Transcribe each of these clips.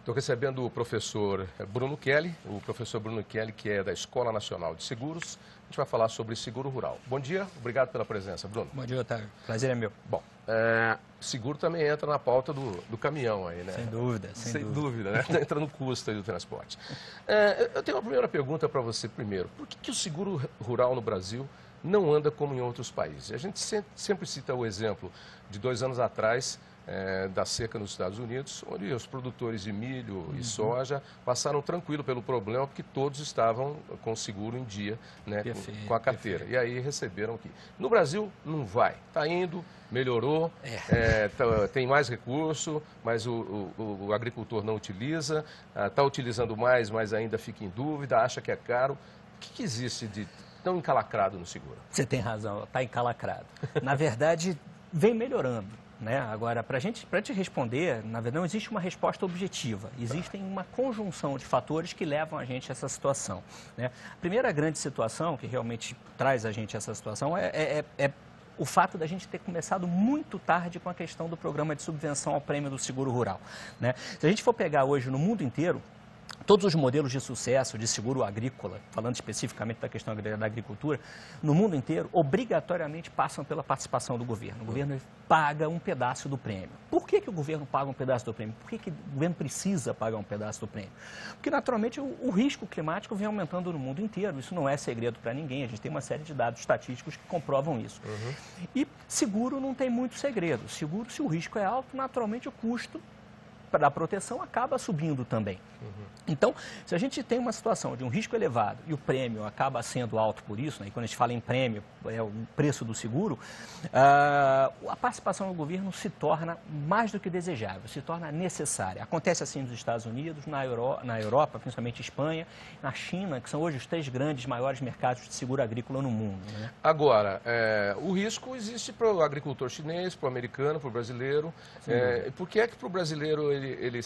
Estou recebendo o professor Bruno Kelly, que é da Escola Nacional de Seguros. A gente vai falar sobre seguro rural. Bom dia, obrigado pela presença, Bruno. Bom dia, Otávio. Prazer é meu. Bom, seguro também entra na pauta do caminhão aí, né? Sem dúvida, sem dúvida, né? Entra no custo aí do transporte. Eu tenho uma primeira pergunta para você primeiro. Por que o seguro rural no Brasil não anda como em outros países? A gente sempre cita o exemplo de 2 anos atrás, da seca nos Estados Unidos, onde os produtores de milho e soja passaram tranquilo pelo problema, porque todos estavam com o seguro em dia, né, com a carteira. Perfeito. E aí receberam aqui. No Brasil, não vai. Está indo, melhorou, tem mais recurso, mas o agricultor não utiliza, está utilizando mais, mas ainda fica em dúvida, acha que é caro. O que existe de tão encalacrado no seguro? Você tem razão, está encalacrado. Na verdade, vem melhorando. Né? Agora, para te responder, na verdade, não existe uma resposta objetiva. Existem uma conjunção de fatores que levam a gente a essa situação. Né? A primeira grande situação que realmente traz a gente a essa situação é o fato da gente ter começado muito tarde com a questão do programa de subvenção ao prêmio do seguro rural. Né? Se a gente for pegar hoje no mundo inteiro, todos os modelos de sucesso de seguro agrícola, falando especificamente da questão da agricultura, no mundo inteiro, obrigatoriamente passam pela participação do governo. O governo paga um pedaço do prêmio. Por que o governo paga um pedaço do prêmio? Por que o governo precisa pagar um pedaço do prêmio? Porque, naturalmente, o risco climático vem aumentando no mundo inteiro. Isso não é segredo para ninguém. A gente tem uma série de dados estatísticos que comprovam isso. E seguro não tem muito segredo. Seguro, se o risco é alto, naturalmente o custo da proteção acaba subindo também. Então, se a gente tem uma situação de um risco elevado e o prêmio acaba sendo alto por isso, né, e quando a gente fala em prêmio, é o preço do seguro, a participação do governo se torna mais do que desejável, se torna necessária. Acontece assim nos Estados Unidos, na Europa, principalmente Espanha, na China, que são hoje os 3 grandes, maiores mercados de seguro agrícola no mundo. Né? Agora, o risco existe para o agricultor chinês, para o americano, para o brasileiro. Por que é que para o brasileiro ele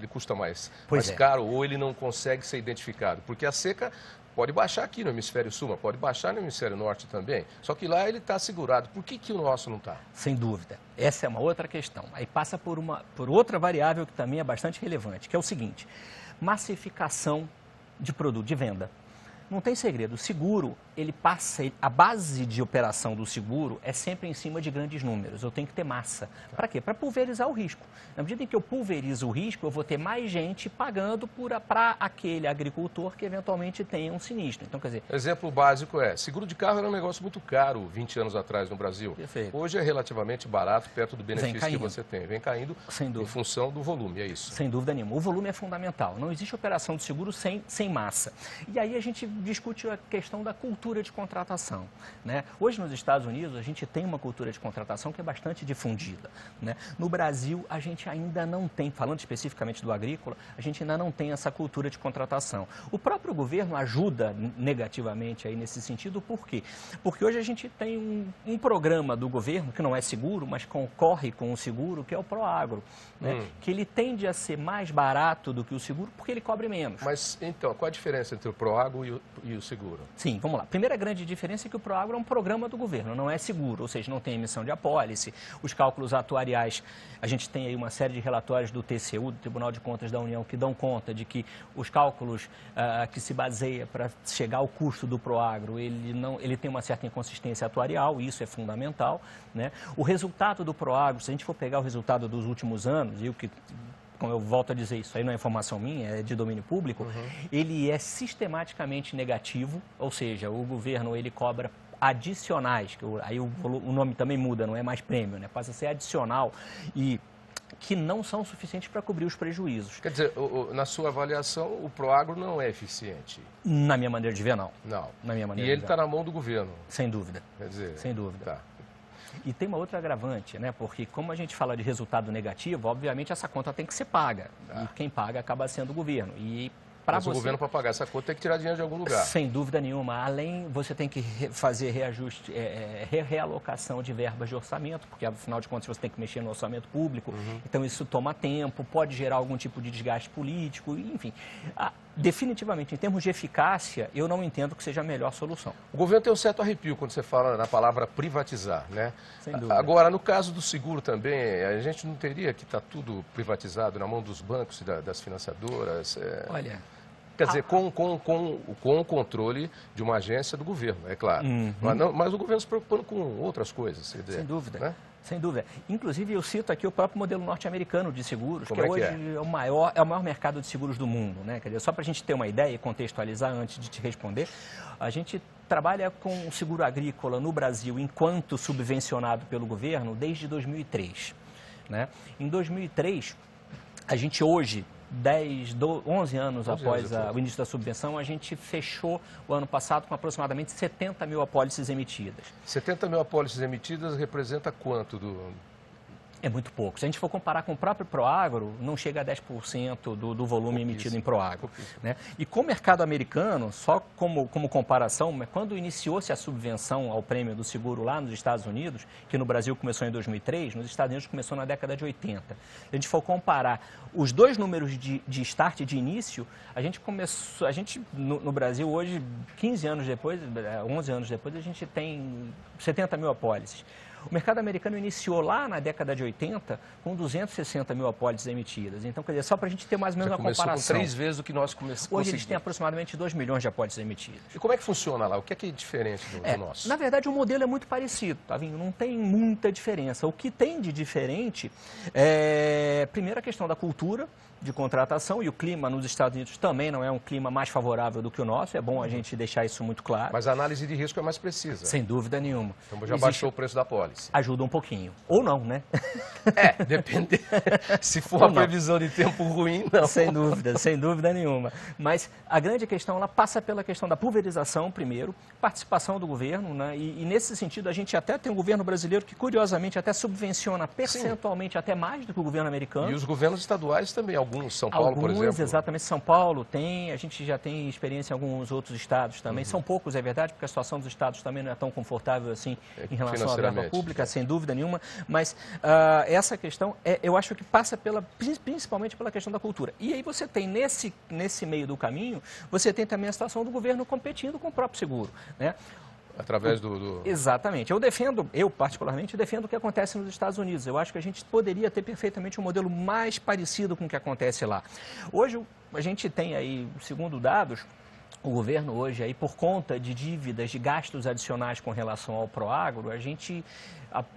custa mais caro ou ele não consegue ser identificado? Porque a seca pode baixar aqui no hemisfério sul, mas pode baixar no hemisfério norte também. Só que lá ele está segurado. Por que o nosso não está? Sem dúvida. Essa é uma outra questão. Aí passa por outra variável que também é bastante relevante, que é o seguinte: massificação de produto, de venda. Não tem segredo, o seguro, a base de operação do seguro é sempre em cima de grandes números, eu tenho que ter massa. Para quê? Para pulverizar o risco. Na medida em que eu pulverizo o risco, eu vou ter mais gente pagando para aquele agricultor que eventualmente tenha um sinistro. Então, quer dizer... Exemplo básico seguro de carro era um negócio muito caro 20 anos atrás no Brasil. Perfeito. Hoje é relativamente barato, perto do benefício que você tem. Vem caindo em função do volume, é isso? Sem dúvida nenhuma. O volume é fundamental. Não existe operação de seguro sem massa. E aí a gente discute a questão da cultura de contratação. Né? Hoje nos Estados Unidos a gente tem uma cultura de contratação que é bastante difundida. Né? No Brasil a gente ainda não tem, falando especificamente do agrícola, a gente ainda não tem essa cultura de contratação. O próprio governo ajuda negativamente aí nesse sentido, por quê? Porque hoje a gente tem um programa do governo que não é seguro, mas concorre com o seguro, que é o Proagro, né? Que ele tende a ser mais barato do que o seguro porque ele cobre menos. Mas então, qual a diferença entre o Proagro e o seguro? Sim, vamos lá. Primeira grande diferença é que o Proagro é um programa do governo, não é seguro, ou seja, não tem emissão de apólice. Os cálculos atuariais, a gente tem aí uma série de relatórios do TCU, do Tribunal de Contas da União, que dão conta de que os cálculos que se baseia para chegar ao custo do Proagro, ele tem uma certa inconsistência atuarial, e isso é fundamental. Né? O resultado do Proagro, se a gente for pegar o resultado dos últimos anos, e o que... como eu volto a dizer, isso aí não é informação minha, é de domínio público, ele é sistematicamente negativo, ou seja, o governo ele cobra adicionais, aí o nome também muda, não é mais prêmio, né? Passa a ser adicional e que não são suficientes para cobrir os prejuízos. Quer dizer, na sua avaliação, o Proagro não é eficiente? Na minha maneira de ver, não. Não. Na minha maneira e ele está na mão do governo? Sem dúvida. Quer dizer... Sem dúvida. Tá. E tem uma outra agravante, né? Porque como a gente fala de resultado negativo, obviamente essa conta tem que ser paga. E quem paga acaba sendo o governo. Mas o governo, para pagar essa conta, tem que tirar dinheiro de algum lugar. Sem dúvida nenhuma. Além, você tem que fazer reajuste, realocação de verbas de orçamento, porque, afinal de contas, você tem que mexer no orçamento público. Então, isso toma tempo, pode gerar algum tipo de desgaste político, enfim. definitivamente, em termos de eficácia, eu não entendo que seja a melhor solução. O governo tem um certo arrepio quando você fala na palavra privatizar, né? Sem dúvida. Agora, no caso do seguro também, a gente não teria que estar tudo privatizado na mão dos bancos e das financiadoras? Olha... Quer dizer, com o controle de uma agência do governo, é claro. Mas o governo se preocupando com outras coisas. Quer dizer, sem dúvida. Né? Sem dúvida. Inclusive, eu cito aqui o próprio modelo norte-americano de seguros, Como que hoje é o maior mercado de seguros do mundo, né? Quer dizer, só para a gente ter uma ideia e contextualizar antes de te responder, a gente trabalha com o seguro agrícola no Brasil enquanto subvencionado pelo governo desde 2003. Né? Em 2003, a gente hoje... 11 anos após o início da subvenção, a gente fechou o ano passado com aproximadamente 70 mil apólices emitidas. 70 mil apólices emitidas representa quanto do... É muito pouco. Se a gente for comparar com o próprio Proagro, não chega a 10% do volume emitido em Proagro. Né? E com o mercado americano, só como comparação, quando iniciou-se a subvenção ao prêmio do seguro lá nos Estados Unidos, que no Brasil começou em 2003, nos Estados Unidos começou na década de 80. Se a gente for comparar os dois números de start e de início, no Brasil hoje, 15 anos depois, 11 anos depois, a gente tem 70 mil apólices. O mercado americano iniciou lá na década de 80 com 260 mil apólices emitidas. Então, quer dizer, só para a gente ter mais ou menos uma comparação. Com 3 vezes o que nós começamos. Hoje eles têm aproximadamente 2 milhões de apólices emitidas. E como é que funciona lá? O que é diferente do nosso? Na verdade, o modelo é muito parecido, tá vendo? Não tem muita diferença. O que tem de diferente é, primeiro, a questão da cultura de contratação, e o clima nos Estados Unidos também não é um clima mais favorável do que o nosso, é bom a gente deixar isso muito claro. Mas a análise de risco é mais precisa. Sem dúvida nenhuma. Então já baixou o preço da apólice. Ajuda um pouquinho. Ou não, né? Depende. Se for uma previsão de tempo ruim, não. Sem dúvida nenhuma. Mas a grande questão, ela passa pela questão da pulverização, primeiro, participação do governo, né? E nesse sentido, a gente até tem um governo brasileiro que, curiosamente, até subvenciona percentualmente até mais do que o governo americano. E os governos estaduais também, alguns, São Paulo, por exemplo. Exatamente, São Paulo tem, a gente já tem experiência em alguns outros estados também. São poucos, é verdade, porque a situação dos estados também não é tão confortável assim em relação à verba pública, sem dúvida nenhuma. Mas essa questão, eu acho que passa principalmente pela questão da cultura. E aí você tem, nesse meio do caminho, você tem também a situação do governo competindo com o próprio seguro, né? Através Exatamente. Eu particularmente defendo o que acontece nos Estados Unidos. Eu acho que a gente poderia ter perfeitamente um modelo mais parecido com o que acontece lá. Hoje, a gente tem aí, segundo dados, o governo hoje, aí, por conta de dívidas, de gastos adicionais com relação ao Proagro, a gente,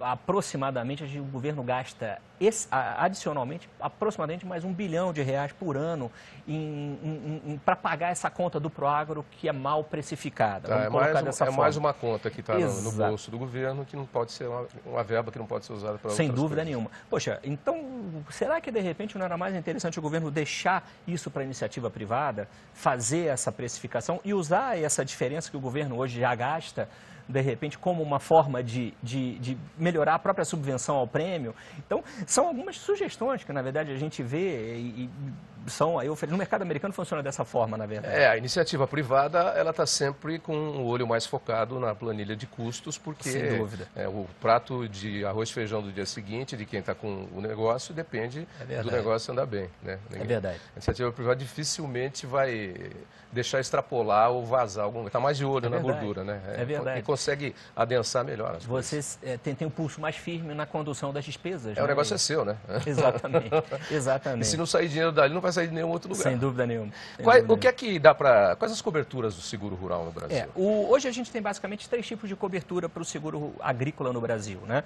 aproximadamente, o governo gasta adicionalmente aproximadamente mais R$1 bilhão por ano para pagar essa conta do Proagro que é mal precificada. É mais uma conta que está no bolso do governo, que não pode ser uma verba que não pode ser usada para outras coisas. Sem dúvida coisas. Nenhuma. Poxa, então, será que de repente não era mais interessante o governo deixar isso para a iniciativa privada, fazer essa precificação e usar essa diferença que o governo hoje já gasta, de repente, como uma forma de melhorar a própria subvenção ao prêmio? Então, são algumas sugestões que, na verdade, a gente vê e são aí no mercado americano funciona dessa forma, na verdade. A iniciativa privada, ela está sempre com o olho mais focado na planilha de custos, porque sem dúvida. O prato de arroz e feijão do dia seguinte, de quem está com o negócio, depende do negócio andar bem, né? É verdade. A iniciativa privada dificilmente vai deixar extrapolar ou vazar algum. Está mais de olho na gordura, né? É verdade. E consegue adensar melhor as coisas. Você tem um pulso mais firme na condução das despesas. O negócio é seu, né? Exatamente. E se não sair dinheiro dali, não vai sair de nenhum outro lugar. Sem dúvida nenhuma. O que é que dá para... Quais as coberturas do seguro rural no Brasil? Hoje a gente tem basicamente 3 tipos de cobertura para o seguro agrícola no Brasil, né?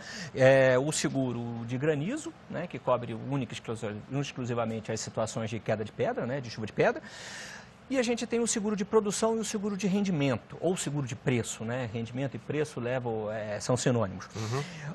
O seguro de granizo, né, que cobre única e exclusivamente as situações de queda de pedra, né, de chuva de pedra. E a gente tem o seguro de produção e o seguro de rendimento, ou seguro de preço, né? Rendimento e preço são sinônimos.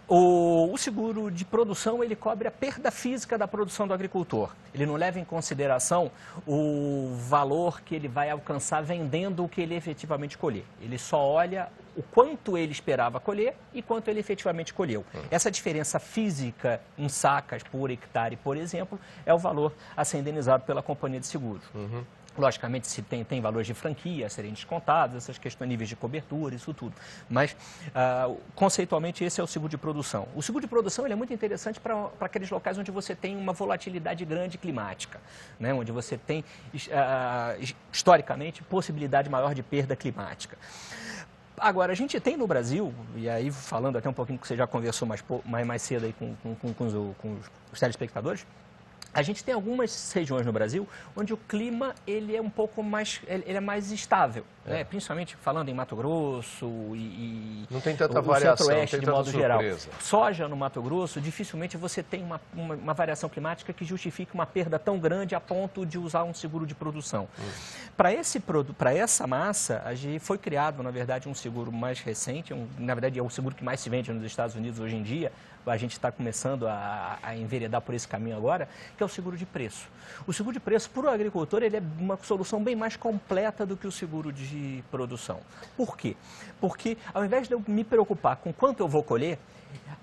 O seguro de produção, ele cobre a perda física da produção do agricultor. Ele não leva em consideração o valor que ele vai alcançar vendendo o que ele efetivamente colher. Ele só olha o quanto ele esperava colher e quanto ele efetivamente colheu. Essa diferença física em sacas por hectare, por exemplo, é o valor a ser indenizado pela companhia de seguros. Logicamente, se tem valores de franquia a serem descontados, essas questões, níveis de cobertura, isso tudo. Mas, conceitualmente, esse é o seguro de produção. O seguro de produção ele é muito interessante para aqueles locais onde você tem uma volatilidade grande climática, né? Onde você tem, historicamente, possibilidade maior de perda climática. Agora, a gente tem no Brasil, e aí falando até um pouquinho que você já conversou mais cedo aí com os telespectadores, a gente tem algumas regiões no Brasil onde o clima ele é um pouco mais, ele é mais estável, né? Principalmente falando em Mato Grosso e não tem tanta variação, Centro-Oeste de modo geral. Surpresa. Soja no Mato Grosso, dificilmente você tem uma variação climática que justifique uma perda tão grande a ponto de usar um seguro de produção. Para essa massa, foi criado, na verdade, um seguro mais recente, na verdade é o seguro que mais se vende nos Estados Unidos hoje em dia. A gente está começando a enveredar por esse caminho agora, que é o seguro de preço. O seguro de preço, para o agricultor, ele é uma solução bem mais completa do que o seguro de produção. Por quê? Porque, ao invés de eu me preocupar com quanto eu vou colher,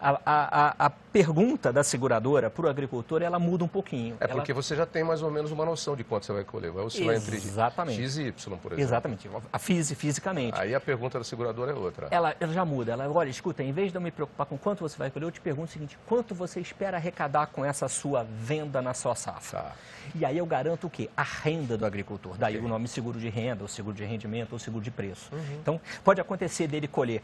a pergunta da seguradora para o agricultor, ela muda um pouquinho. Porque você já tem mais ou menos uma noção de quanto você vai colher. Vai oscilar entre X e Y, por exemplo. Exatamente. Fisicamente. Aí a pergunta da seguradora é outra. Ela já muda. Ela, olha, escuta, em vez de eu me preocupar com quanto você vai colher, eu te pergunto o seguinte, quanto você espera arrecadar com essa sua venda na sua safra? Tá. E aí eu garanto o quê? A renda do agricultor. Daí o nome seguro de renda, ou seguro de rendimento, ou seguro de preço. Então, pode acontecer dele colher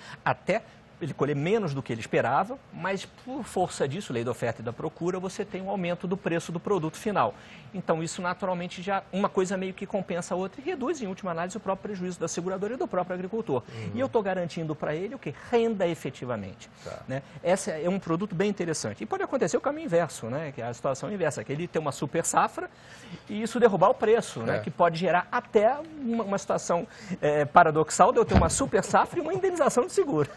ele colher menos do que ele esperava, mas por força disso, lei da oferta e da procura, você tem um aumento do preço do produto final. Então, isso naturalmente já, uma coisa meio que compensa a outra e reduz, em última análise, o próprio prejuízo da seguradora e do próprio agricultor. E eu estou garantindo para ele o quê? Renda efetivamente. Tá. Né? Esse é um produto bem interessante. E pode acontecer o caminho inverso, né? Que é a situação inversa, que ele tem uma super safra e isso derrubar o preço, né? Que pode gerar até uma situação paradoxal de eu ter uma super safra e uma indenização de seguro.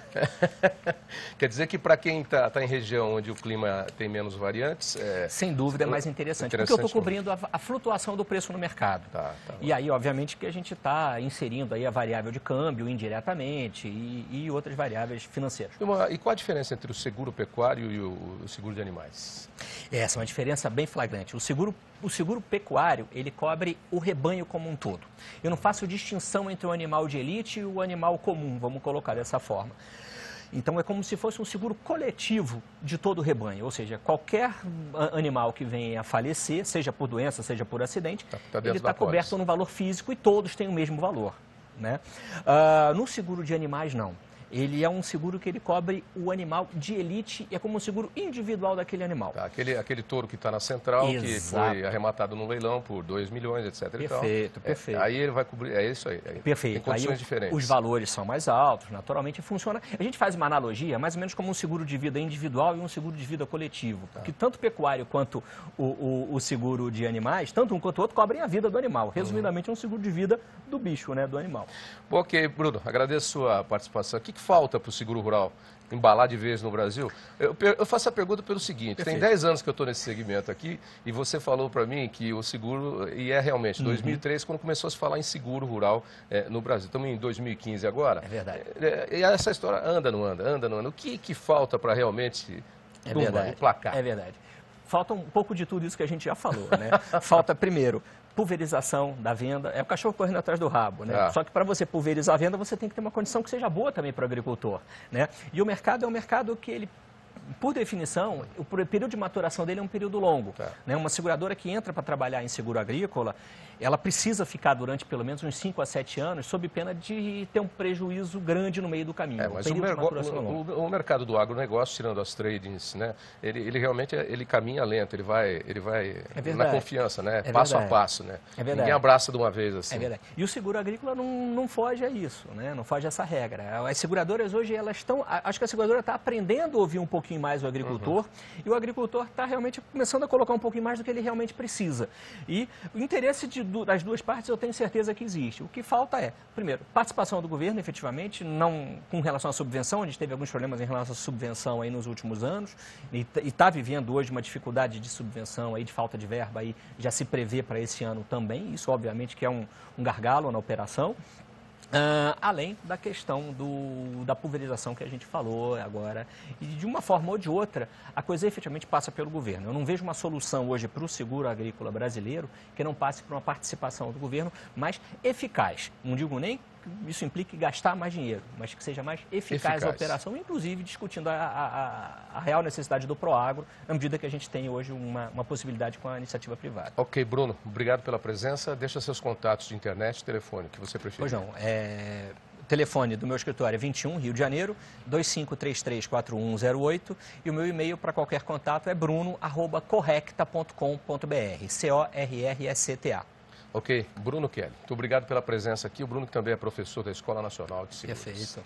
Quer dizer que para quem está em região onde o clima tem menos variantes... Sem dúvida é mais interessante, porque eu estou cobrindo a flutuação do preço no mercado. Tá e aí, obviamente, que a gente está inserindo aí a variável de câmbio indiretamente e outras variáveis financeiras. E qual a diferença entre o seguro pecuário e o seguro de animais? Essa é uma diferença bem flagrante. O seguro pecuário, ele cobre o rebanho como um todo. Eu não faço distinção entre o animal de elite e o animal comum, vamos colocar dessa forma. Então, é como se fosse um seguro coletivo de todo o rebanho, ou seja, qualquer animal que venha a falecer, seja por doença, seja por acidente, ele está coberto no valor físico e todos têm o mesmo valor, né? No seguro de animais, não. Ele é um seguro que ele cobre o animal de elite e é como um seguro individual daquele animal. Tá, aquele touro que está na central, exato, que foi arrematado no leilão por 2 milhões, etc. Perfeito, perfeito. Aí ele vai cobrir, é isso aí. Perfeito. Tem condições aí diferentes. Os valores são mais altos, naturalmente funciona. A gente faz uma analogia, mais ou menos como um seguro de vida individual e um seguro de vida coletivo. Tá. Porque tanto o pecuário quanto o seguro de animais, tanto um quanto o outro, cobrem a vida do animal. Resumidamente, é um seguro de vida do bicho, né, do animal. Bom, ok, Bruno, agradeço a sua participação. O que falta para o seguro rural embalar de vez no Brasil? Eu faço a pergunta pelo seguinte, perfeito, tem 10 anos que eu estou nesse segmento aqui e você falou para mim que o seguro, e é realmente, 2003, quando começou a se falar em seguro rural no Brasil. Estamos em 2015 agora. É verdade. E essa história anda, não anda, anda, não anda. O que falta para realmente emplacar? É verdade. Falta um pouco de tudo isso que a gente já falou, né? Falta, primeiro, pulverização da venda, é o cachorro correndo atrás do rabo, né? Só que para você pulverizar a venda, você tem que ter uma condição que seja boa também para o agricultor, né? E o mercado é um mercado que ele, por definição, o período de maturação dele é um período longo, né? Uma seguradora que entra para trabalhar em seguro agrícola, ela precisa ficar durante pelo menos uns 5 a 7 anos, sob pena de ter um prejuízo grande no meio do caminho. Mas o mercado do agronegócio, tirando as tradings, né, ele realmente caminha lento, ele vai na confiança, né, passo a passo, né. Ninguém abraça de uma vez assim. É verdade. E o seguro agrícola não foge a isso, né, não foge a essa regra. As seguradoras hoje, elas estão, acho que a seguradora está aprendendo a ouvir um pouquinho mais o agricultor, e o agricultor está realmente começando a colocar um pouquinho mais do que ele realmente precisa. E o interesse das duas partes eu tenho certeza que existe. O que falta é, primeiro, participação do governo, efetivamente, não com relação à subvenção, a gente teve alguns problemas em relação à subvenção aí nos últimos anos, e está vivendo hoje uma dificuldade de subvenção, aí, de falta de verba, aí, já se prevê para esse ano também, isso obviamente que é um gargalo na operação. Além da questão da pulverização que a gente falou agora. E de uma forma ou de outra, a coisa efetivamente passa pelo governo. Eu não vejo uma solução hoje para o seguro agrícola brasileiro que não passe por uma participação do governo mais eficaz. Não digo nem que isso implique gastar mais dinheiro, mas que seja mais eficaz a operação, inclusive discutindo a real necessidade do Proagro, na medida que a gente tem hoje uma possibilidade com a iniciativa privada. Ok, Bruno, obrigado pela presença. Deixa seus contatos de internet, telefone, que você preferir. Pois não, o telefone do meu escritório é 21, Rio de Janeiro, 25334108 e o meu e-mail para qualquer contato é bruno@correcta.com.br, CORRSCTA. Ok, Bruno Kelly, muito obrigado pela presença aqui. O Bruno que também é professor da Escola Nacional de Seguros. Perfeito.